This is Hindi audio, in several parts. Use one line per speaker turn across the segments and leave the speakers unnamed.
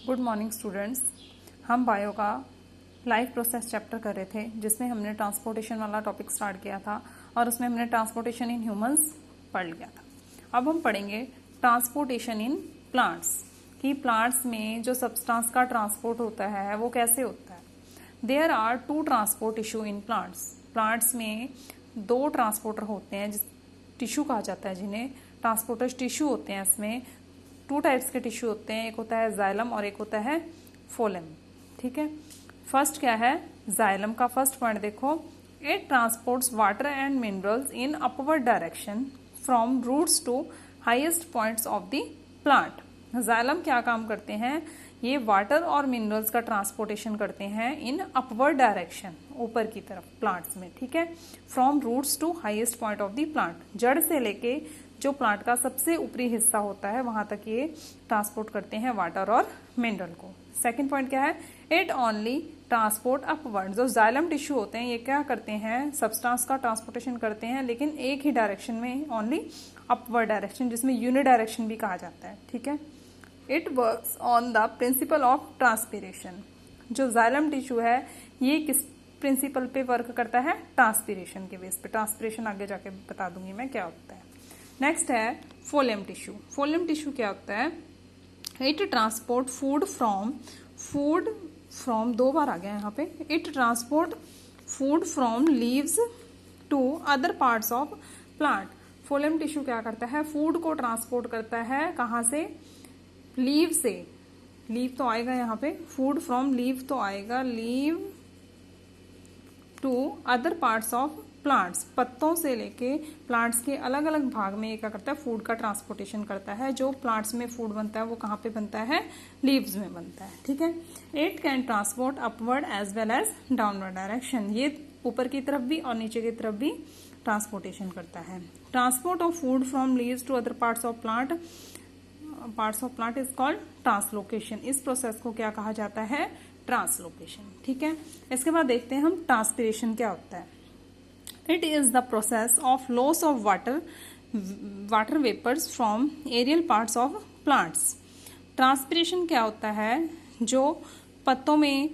Good morning students. हम बायो का लाइफ प्रोसेस चैप्टर कर रहे थे जिसमें हमने ट्रांसपोर्टेशन वाला टॉपिक स्टार्ट किया था और उसमें हमने ट्रांसपोर्टेशन इन ह्यूमंस पढ़ लिया था। अब हम पढ़ेंगे ट्रांसपोर्टेशन इन प्लांट्स कि प्लांट्स में जो सब्सटेंस का ट्रांसपोर्ट होता है वो कैसे होता है। There are two transport tissue in plants. Plants में दो ट्रांसपोर्टर होते हैं, जिस टिश्यू कहा जाता है जिन्हें ट्रांसपोर्टर्स टिश्यू होते हैं। इसमें टू टाइप्स के टिश्यू होते हैं, एक होता है जाइलम और एक होता है फोलम। ठीक है, फर्स्ट क्या है जाइलम का फर्स्ट पॉइंट देखो, it transports water and minerals in upward direction from roots to highest points of the plant. Xylem क्या काम करते हैं, ये वाटर और मिनरल्स का ट्रांसपोर्टेशन करते हैं इन अपवर्ड डायरेक्शन, ऊपर की तरफ प्लांट्स में। ठीक है, from roots to highest point of the plant, जड़ से लेके जो प्लांट का सबसे ऊपरी हिस्सा होता है वहां तक ये ट्रांसपोर्ट करते हैं वाटर और मिनरल को। सेकंड पॉइंट क्या है, इट ओनली ट्रांसपोर्ट अपवर्ड। जो जाइलम टिश्यू होते हैं ये क्या करते हैं, सब्सटेंस का ट्रांसपोर्टेशन करते हैं लेकिन एक ही डायरेक्शन में, ओनली अपवर्ड डायरेक्शन, जिसमें यूनिडायरेक्शन भी कहा जाता है। ठीक है, it works on the principle of transpiration. जो जाइलम टिश्यू है ये किस प्रिंसिपल पे वर्क करता है, ट्रांसपीरेशन के बेस पे। ट्रांसपीरेशन आगे जाके बता दूंगी मैं क्या होता है। नेक्स्ट है फोलेम टिश्यू। फोलेम टिश्यू क्या होता है, इट ट्रांसपोर्ट फूड फ्रॉम दो बार आ गया यहाँ पे, it transport food from leaves to other parts of plant. Phloem tissue क्या करता है, फूड को ट्रांसपोर्ट करता है, कहाँ से, लीव से। लीव तो आएगा यहाँ पे, फूड फ्रॉम लीव तो आएगा, leave to other parts of plants, पत्तों से लेके प्लांट्स के अलग अलग भाग में ये क्या करता है, फूड का ट्रांसपोर्टेशन करता है। जो प्लांट्स में फूड बनता है वो कहाँ पे बनता है, लीव्स में बनता है। ठीक है, it can transport upward as well as downward direction, ये ऊपर की तरफ भी और नीचे की तरफ भी ट्रांसपोर्टेशन करता है। Transport of food from leaves to other parts of plant is called translocation. इस प्रोसेस को क्या कहा जाता है, ट्रांसलोकेशन। ठीक है, इसके बाद देखते हैं हम ट्रांसपीरेशन क्या होता है। It is the process of loss of water vapors from aerial parts of plants. Transpiration क्या होता है, जो पत्तों में,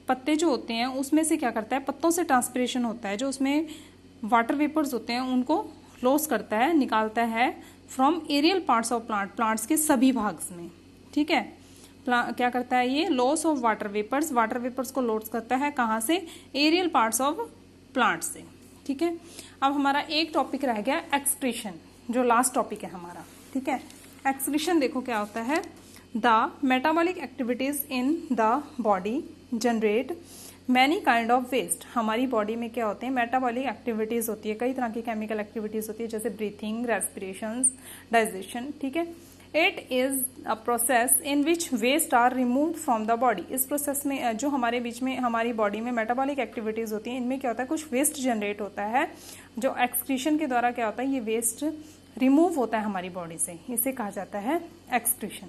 पत्ते जो होते हैं उसमें से क्या करता है, पत्तों से ट्रांसपीरेशन होता है, जो उसमें वाटर वेपर्स होते हैं उनको लॉस करता है, निकालता है from aerial parts of plant, plants के सभी भाग में। ठीक है, क्या करता है ये, लॉस ऑफ वाटर वेपर्स को लॉस करता है, कहाँ से, एरियल पार्ट्स ऑफ प्लांट से। ठीक है, अब हमारा एक टॉपिक रह गया एक्सक्रीशन, जो लास्ट टॉपिक है हमारा। ठीक है, एक्सक्रीशन देखो क्या होता है, the metabolic activities in the body generate many kind of waste. हमारी बॉडी में क्या होते हैं, मेटाबॉलिक एक्टिविटीज होती है, कई तरह की केमिकल एक्टिविटीज होती है, जैसे ब्रीथिंग, रेस्पिरेशन, डाइजेशन। ठीक है, it is a process in which waste are removed from the body. इस प्रोसेस में जो हमारे बीच में, हमारी बॉडी में मेटाबॉलिक एक्टिविटीज होती हैं, इनमें क्या होता है, कुछ वेस्ट जनरेट होता है, जो एक्सक्रीशन के द्वारा क्या होता है, ये वेस्ट रिमूव होता है हमारी बॉडी से, इसे कहा जाता है एक्सक्रीशन।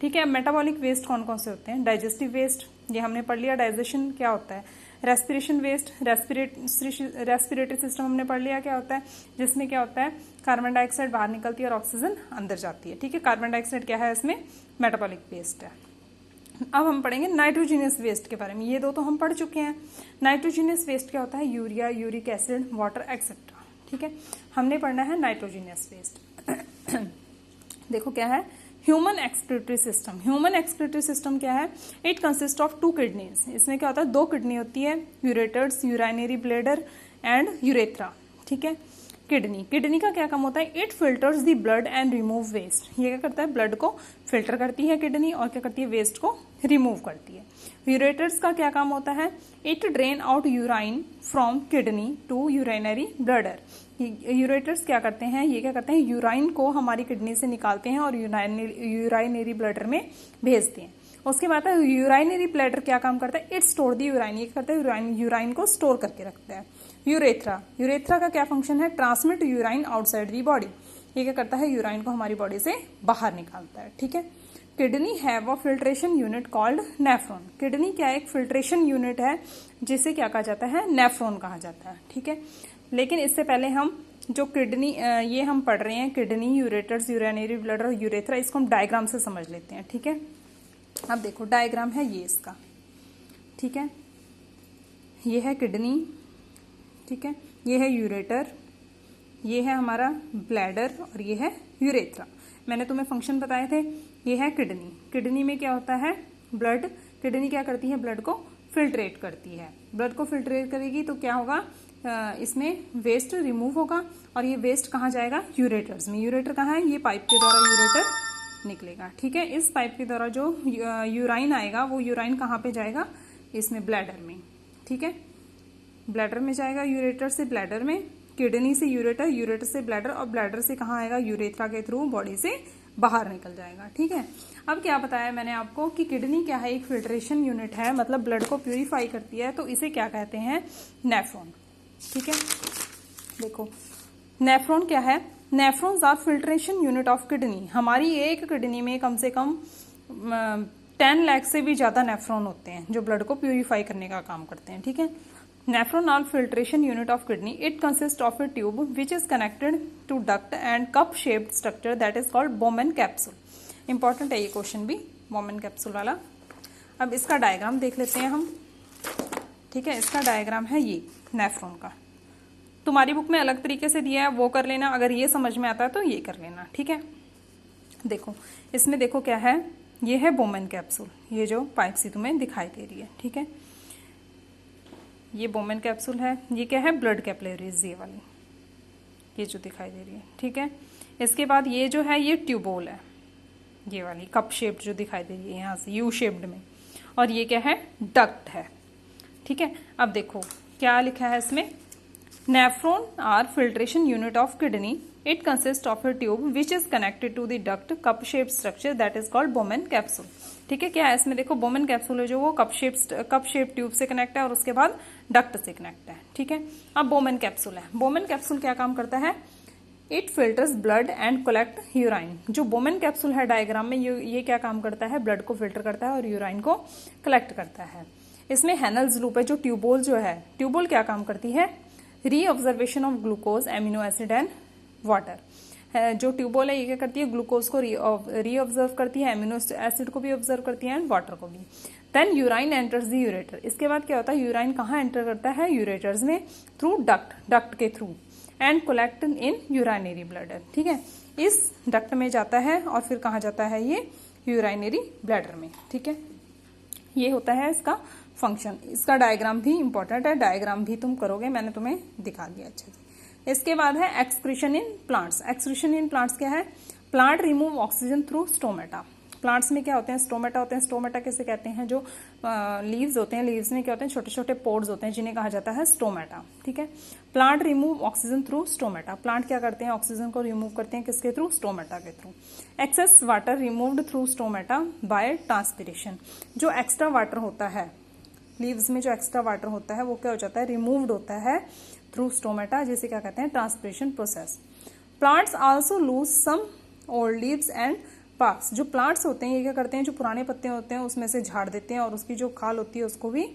ठीक है, मेटाबॉलिक वेस्ट कौन कौन से होते हैं, डाइजेस्टिव वेस्ट, ये हमने पढ़ लिया, डाइजेशन क्या होता है, रेस्पिरेशन वेस्ट, रेस्पिरेटरी सिस्टम हमने पढ़ लिया क्या होता है, जिसमें क्या होता है, कार्बन डाइऑक्साइड बाहर निकलती है और ऑक्सीजन अंदर जाती है। ठीक है, कार्बन डाइऑक्साइड क्या है, इसमें मेटाबॉलिक वेस्ट है। अब हम पढ़ेंगे नाइट्रोजीनियस वेस्ट के बारे में, ये दो तो हम पढ़ चुके हैं। नाइट्रोजीनियस वेस्ट क्या होता है, urea, uric acid, water etcetera. ठीक है, हमने पढ़ना है नाइट्रोजीनियस वेस्ट। देखो क्या है, human excretory system. Human excretory system क्या है, it consist of two kidneys. इसमें क्या होता है, दो किडनी होती है, ureters, urinary bladder and urethra. ठीक है, किडनी का क्या काम होता है, it filters the blood and remove waste. ये क्या करता है, ब्लड को फिल्टर करती है किडनी, और क्या करती है, वेस्ट को रिमूव करती है। यूरेटर्स का क्या काम होता है, it drain out urine from kidney to urinary bladder. Ureters क्या करते हैं, ये क्या करते हैं, यूराइन को हमारी किडनी से निकालते हैं और यूराइनरी ब्लैडर में भेजते हैं। उसके बाद यूराइनरी ब्लैडर क्या काम करता है, इट स्टोर दी यूराइन, ये करता है यूराइन को स्टोर करके रखता है। यूरेथ्रा का क्या फंक्शन है, transmit urine outside the body, ये क्या करता है, यूराइन को हमारी बॉडी से बाहर निकालता है। ठीक है, kidney have a filtration unit called nephron. Kidney क्या एक फिल्ट्रेशन यूनिट है, जिसे क्या कहा जाता है, नेफ्रॉन कहा जाता है। ठीक है, लेकिन इससे पहले हम जो किडनी, ये हम पढ़ रहे हैं, किडनी, यूरेटर्स, यूराइनरी ब्लैडर और यूरेथ्रा, इसको हम डायग्राम से समझ लेते हैं। ठीक है, अब देखो डायग्राम है ये इसका, ठीक है, ये है किडनी, ठीक है, ये है यूरेटर, ये है हमारा ब्लैडर और ये है यूरेथ्रा। मैंने तुम्हें फंक्शन बताए थे। ये है किडनी, किडनी में क्या होता है, ब्लड, किडनी क्या करती है, ब्लड को फिल्ट्रेट करती है। ब्लड को फिल्ट्रेट करेगी तो क्या होगा, इसमें वेस्ट रिमूव होगा और ये वेस्ट कहाँ जाएगा, यूरेटर्स में। यूरेटर कहाँ है, ये पाइप के द्वारा यूरेटर निकलेगा, ठीक है। इस पाइप के द्वारा जो यूराइन आएगा वो यूराइन कहाँ पे जाएगा, इसमें ब्लैडर में, ठीक है, ब्लैडर में जाएगा, यूरेटर से ब्लैडर में, किडनी से यूरेटर, यूरेटर से ब्लैडर और ब्लैडर से कहाँ आएगा, यूरेथ्रा के थ्रू बॉडी से बाहर निकल जाएगा, ठीक है। अब क्या बताया मैंने आपको कि किडनी क्या है, एक फिल्ट्रेशन यूनिट है, मतलब ब्लड को प्यूरिफाई करती है, तो इसे क्या कहते हैं, नेफ्रॉन, ठीक है। देखो नेफ्रॉन क्या है, nephrons are filtration unit of kidney. हमारी एक किडनी में कम से कम 10 लाख से भी ज्यादा नेफ्रॉन होते हैं जो ब्लड को प्यूरिफाई करने का काम करते हैं, ठीक है। Nephron are filtration unit of kidney. It consists of a tube which is connected to duct and cup-shaped structure that is called Bowman capsule. Important है ये क्वेश्चन भी, Bowman capsule वाला। अब इसका डायग्राम देख लेते हैं हम, ठीक है। इसका डायग्राम है ये नेफ्रॉन का, तुम्हारी बुक में अलग तरीके से दिया है, वो कर लेना, अगर ये समझ में आता है तो ये कर लेना, ठीक है। देखो इसमें देखो क्या है, ये है बोमन कैप्सूल, ये जो पाइप सी तुम्हें दिखाई दे रही है, ठीक है, ये बोमन कैप्सूल है। ये क्या है, ब्लड कैपिलरीज, ये वाली, ये जो दिखाई दे रही है, ठीक है। इसके बाद ये जो है ये ट्यूबोल है, ये वाली कप शेप्ड जो दिखाई दे रही है यहाँ से यू शेप्ड में, और ये क्या है, डक्ट है, ठीक है। अब देखो क्या लिखा है इसमें, nephron are filtration unit of kidney, it consist of a tube which is connected to the duct cup shaped structure that is called Bowman capsule, ठीक है। क्या है इसमें, देखो बोमन कैप्सूल है जो वो कप शेप ट्यूब से कनेक्ट है और उसके बाद डक्ट से कनेक्ट है, ठीक है। अब बोमन कैप्सूल है, बोमन कैप्सूल क्या काम करता है, it filters blood and collect urine. जो बोमन कैप्सूल है डायग्राम में, ये क्या काम करता है, ब्लड को फिल्टर करता है और यूराइन को कलेक्ट करता है। इसमें हैनल्स लूप है, जो ट्यूबोल जो है, ट्यूबोल क्या काम करती है, reobservation of glucose, amino acid and water. जो ट्यूबोल है ये क्या करती है, ग्लूकोज को रीऑब्जर्व करती है, एमिनो एसिड को भी ऑब्जर्व करती है एंड वाटर को भी। Then urine enters the ureter. इसके बाद क्या होता है, यूराइन कहाँ एंटर करता है, यूरेटर्स में, थ्रू डक्ट के through, and collect in urinary bladder, ठीक है। इस डक्ट में जाता है और फिर कहाँ जाता है, ये यूराइनरी ब्लैडर में, ठीक है। ये होता है इसका फंक्शन। इसका डायग्राम भी इंपॉर्टेंट है, डायग्राम भी तुम करोगे, मैंने तुम्हें दिखा दिया अच्छे से। इसके बाद है excretion in plants. Excretion in plants क्या है, plant remove oxygen through stomata. Plants में क्या होते हैं, स्टोमेटा होते हैं। स्टोमेटा किसे कहते हैं, जो लीव्स होते हैं, लीव्स में क्या होते हैं, छोटे छोटे पोर्स होते हैं जिन्हें कहा जाता है स्टोमेटा, ठीक है। Plant remove oxygen through stomata. Plant क्या करते हैं, ऑक्सीजन को रिमूव करते हैं, किसके थ्रू, स्टोमेटा के थ्रू। Excess water removed through stomata by transpiration. जो एक्स्ट्रा वाटर होता है लीव्स में, जो एक्स्ट्रा वाटर होता है वो क्या हो जाता है, रिमूव्ड होता है थ्रू स्टोमेटा, जिसे क्या कहते हैं, transpiration process. Plants also lose some old leaves and parts. जो प्लांट्स होते हैं ये क्या करते हैं, जो पुराने पत्ते होते हैं उसमें से झाड़ देते हैं और उसकी जो खाल होती है उसको भी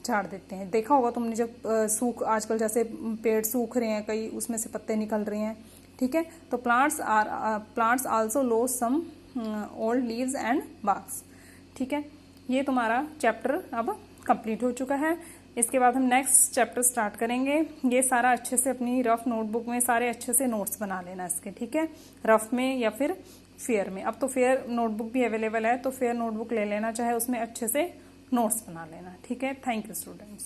झाड़ देते हैं। देखा होगा तुमने, जब आजकल जैसे पेड़ सूख रहे हैं कई, उसमें से पत्ते निकल रहे हैं, ठीक है। तो plants also lose some old leaves and barks, ठीक है। ये तुम्हारा चैप्टर अब कंप्लीट हो चुका है। इसके बाद हम नेक्स्ट चैप्टर स्टार्ट करेंगे। ये सारा अच्छे से अपनी रफ नोटबुक में सारे अच्छे से नोट्स बना लेना इसके, ठीक है, रफ में या फिर फेयर में। अब तो फेयर नोटबुक भी अवेलेबल है, तो फेयर नोटबुक ले लेना, चाहे उसमें अच्छे से नोट्स बना लेना, ठीक है। Thank you students.